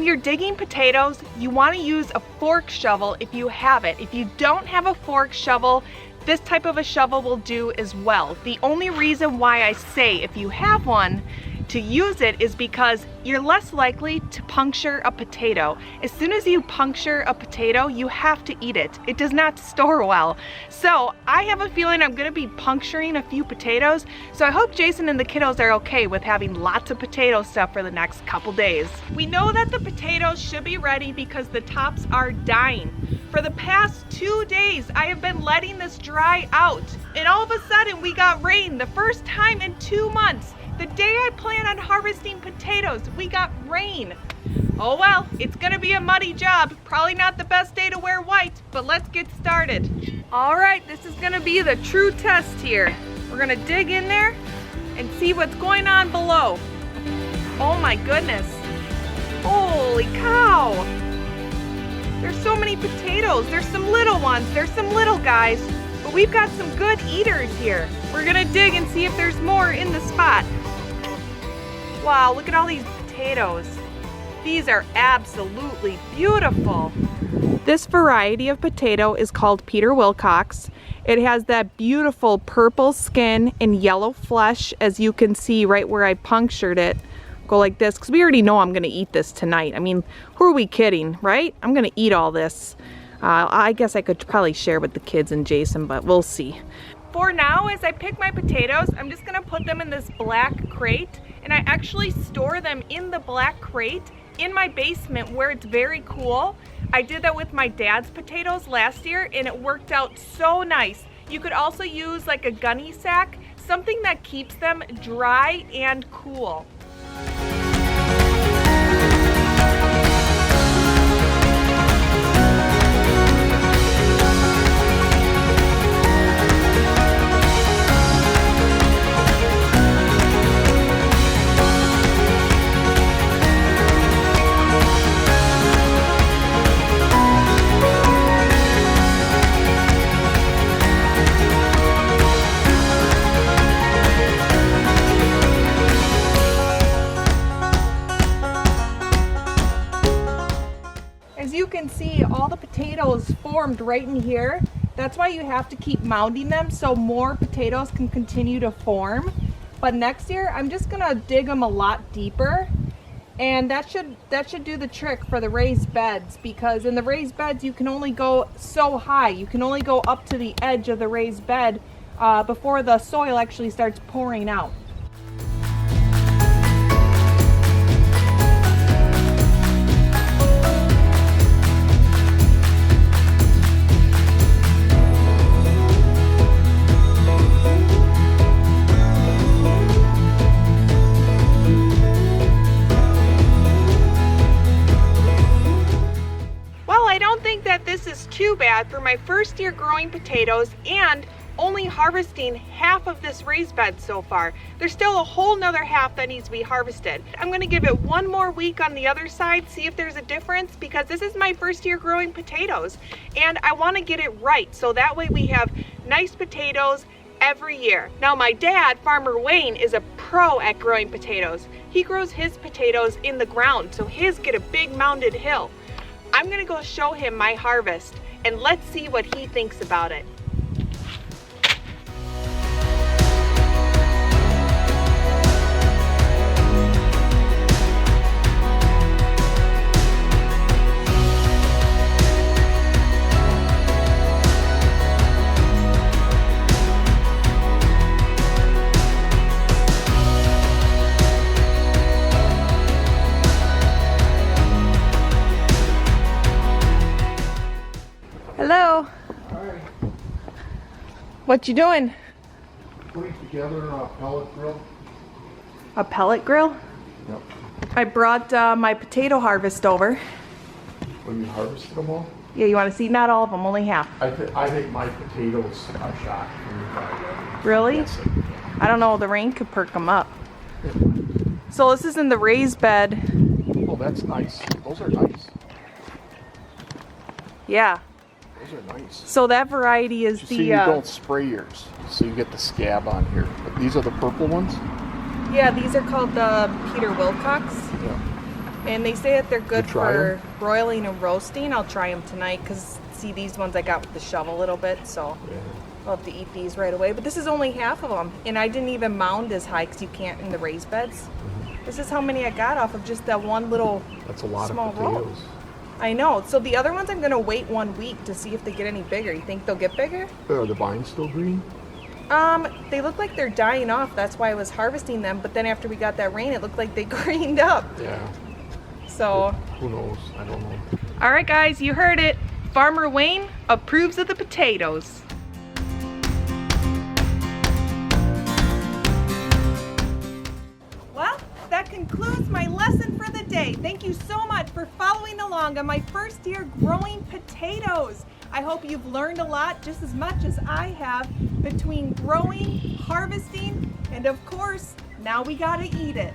you're digging potatoes, you want to use a fork shovel if you have it. If you don't have a fork shovel, this type of a shovel will do as well. The only reason why I say if you have one to use it is because you're less likely to puncture a potato. As soon as you puncture a potato, you have to eat it. It does not store well. So I have a feeling I'm gonna be puncturing a few potatoes. So I hope Jason and the kiddos are okay with having lots of potato stuff for the next couple days. We know that the potatoes should be ready because the tops are dying. For the past 2 days, I have been letting this dry out. And all of a sudden we got rain the first time in 2 months. The day I plan on harvesting potatoes, we got rain. Oh well, it's gonna be a muddy job. Probably not the best day to wear white, but let's get started. All right, this is gonna be the true test here. We're gonna dig in there and see what's going on below. Oh my goodness. Holy cow. There's so many potatoes. There's some little ones, there's some little guys, but we've got some good eaters here. We're gonna dig and see if there's more in the spot. Wow, look at all these potatoes. These are absolutely beautiful. This variety of potato is called Peter Wilcox. It has that beautiful purple skin and yellow flesh, as you can see right where I punctured it. Go like this, because we already know I'm gonna eat this tonight. I mean, who are we kidding, right? I'm gonna eat all this. I guess I could probably share with the kids and Jason, but we'll see. For now, as I pick my potatoes, I'm just gonna put them in this black crate, and I actually store them in the black crate in my basement where it's very cool. I did that with my dad's potatoes last year and it worked out so nice. You could also use like a gunny sack, something that keeps them dry and cool. As you can see, all the potatoes formed right in here. That's why you have to keep mounding them so more potatoes can continue to form. But next year, I'm just gonna dig them a lot deeper, and that should do the trick for the raised beds, because in the raised beds you can only go so high. You can only go up to the edge of the raised bed before the soil actually starts pouring out. This is too bad for my first year growing potatoes and only harvesting half of this raised bed so far. There's still a whole nother half that needs to be harvested. I'm gonna give it one more week on the other side, see if there's a difference, because this is my first year growing potatoes and I wanna get it right so that way we have nice potatoes every year. Now my dad, Farmer Wayne, is a pro at growing potatoes. He grows his potatoes in the ground, so his get a big mounded hill. I'm gonna go show him my harvest and let's see what he thinks about it. Hello. Hi. What you doing? Putting together a pellet grill. A pellet grill? Yep. I brought my potato harvest over. When you harvested them all? Yeah, you want to see? Not all of them, only half. I think my potatoes are shot when you try them. Really? Yes. I don't know, the rain could perk them up. So this is in the raised bed. Oh, that's nice. Those are nice. Yeah. Those are nice. So that variety is You see, you don't spray yours, so you get the scab on here. But these are the purple ones? Yeah, these are called the Peter Wilcox. Yeah. And they say that they're good You try for 'em? broiling and roasting. I'll try them tonight because see these ones I got with the shovel a little bit, so Yeah. I'll have to eat these right away. But this is only half of them, and I didn't even mound as high because you can't in the raised beds. This is how many I got off of just that one little That's a lot small of potatoes. roll. I know. So the other ones I'm gonna wait 1 week to see if they get any bigger. You think they'll get bigger? Are the vines still green? They look like they're dying off. That's why I was harvesting them. But then after we got that rain, it looked like they greened up. Yeah. So, Who knows? I don't know. all right, guys, you heard it. Farmer Wayne approves of the potatoes. Well, that concludes my lesson for the day. Thank you so much for following along on my first year growing potatoes. I hope you've learned a lot, just as much as I have, between growing, harvesting, and of course, now we gotta eat it.